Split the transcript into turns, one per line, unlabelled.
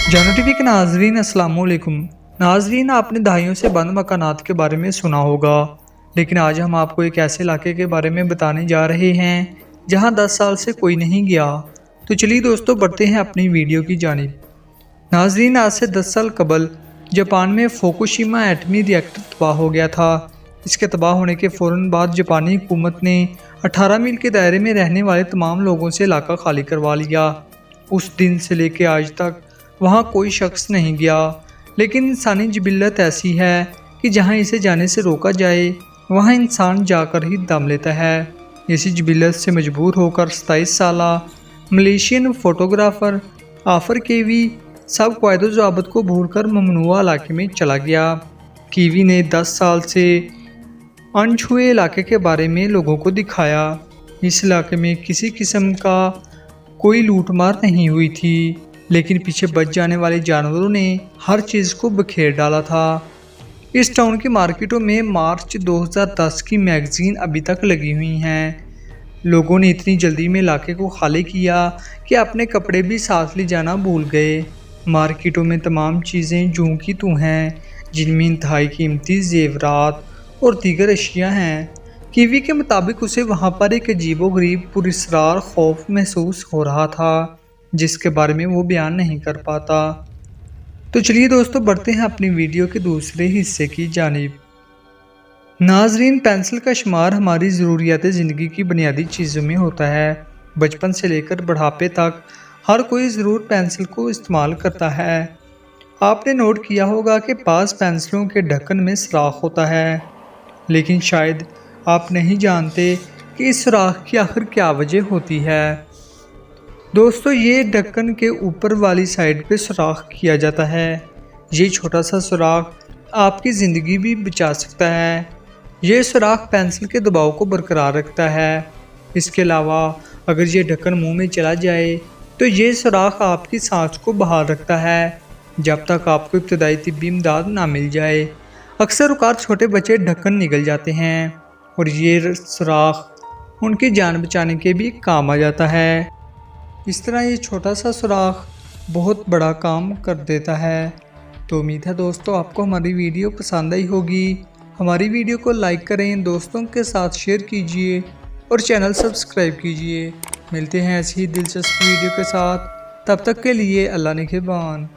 जानो टीवी के नाजरीन अस्सलाम वालेकुम। नाजरीन, आपने दहाइयों से बंद मकानात के बारे में सुना होगा, लेकिन आज हम आपको एक ऐसे इलाके के बारे में बताने जा रहे हैं जहां 10 साल से कोई नहीं गया। तो चलिए दोस्तों, बढ़ते हैं अपनी वीडियो की जानिब। नाजरीन, आज से 10 साल कबल जापान में फुकुशिमा एटमी रिएक्टर तबाह हो गया था। इसके तबाह होने के फ़ौरन बाद जापानी हुकूमत ने 18 मील के दायरे में रहने वाले तमाम लोगों से इलाका खाली करवा लिया। उस दिन से लेकर आज तक वहाँ कोई शख्स नहीं गया, लेकिन इंसानी जिबिल्लत ऐसी है कि जहाँ इसे जाने से रोका जाए वहाँ इंसान जाकर ही दम लेता है। इसी जिबिल्लत से मजबूर होकर 27 साला मलेशियन फ़ोटोग्राफ़र आफर कीवी सब क़वायद ज़ाबत को भूलकर ममनुआ इलाके में चला गया। कीवी ने 10 साल से अनछुए इलाके के बारे में लोगों को दिखाया। इस इलाके में किसी किस्म का कोई लूटमार नहीं हुई थी, लेकिन पीछे बच जाने वाले जानवरों ने हर चीज़ को बखेर डाला था। इस टाउन की मार्केटों में मार्च 2010 की मैगज़ीन अभी तक लगी हुई हैं। लोगों ने इतनी जल्दी में इलाके को खाली किया कि अपने कपड़े भी साथ ले जाना भूल गए। मार्केटों में तमाम चीज़ें जूं की तूं हैं, जिनमें इंतहाई कीमती जेवरात और दीगर अशिया हैं। कीवी के मुताबिक उसे वहाँ पर एक अजीबोगरीब पुरस्रार खौफ महसूस हो रहा था, जिसके बारे में वो बयान नहीं कर पाता। तो चलिए दोस्तों, बढ़ते हैं अपनी वीडियो के दूसरे हिस्से की जानिब। नाजरीन, पेंसिल का शुमार हमारी ज़रूरियात ज़िंदगी की बुनियादी चीज़ों में होता है। बचपन से लेकर बुढ़ापे तक हर कोई ज़रूर पेंसिल को इस्तेमाल करता है। आपने नोट किया होगा कि पास पेंसिलों के ढक्कन में सुराख होता है, लेकिन शायद आप नहीं जानते कि इस सुराख की आखिर क्या वजह होती है। दोस्तों, ये ढक्कन के ऊपर वाली साइड पे सुराख किया जाता है। ये छोटा सा सुराख आपकी ज़िंदगी भी बचा सकता है। ये सुराख पेंसिल के दबाव को बरकरार रखता है। इसके अलावा अगर ये ढक्कन मुंह में चला जाए तो ये सुराख आपकी सांस को बाहर रखता है जब तक आपको इब्तदाई तिब्बी इमदाद ना मिल जाए। अक्सर औकात छोटे बच्चे ढक्कन निगल जाते हैं और ये सुराख उनकी जान बचाने के भी काम आ जाता है। इस तरह ये छोटा सा सुराख बहुत बड़ा काम कर देता है। तो उम्मीद है दोस्तों आपको हमारी वीडियो पसंद आई होगी। हमारी वीडियो को लाइक करें, दोस्तों के साथ शेयर कीजिए और चैनल सब्सक्राइब कीजिए। मिलते हैं ऐसी ही दिलचस्प वीडियो के साथ, तब तक के लिए अल्लाह निगहबान।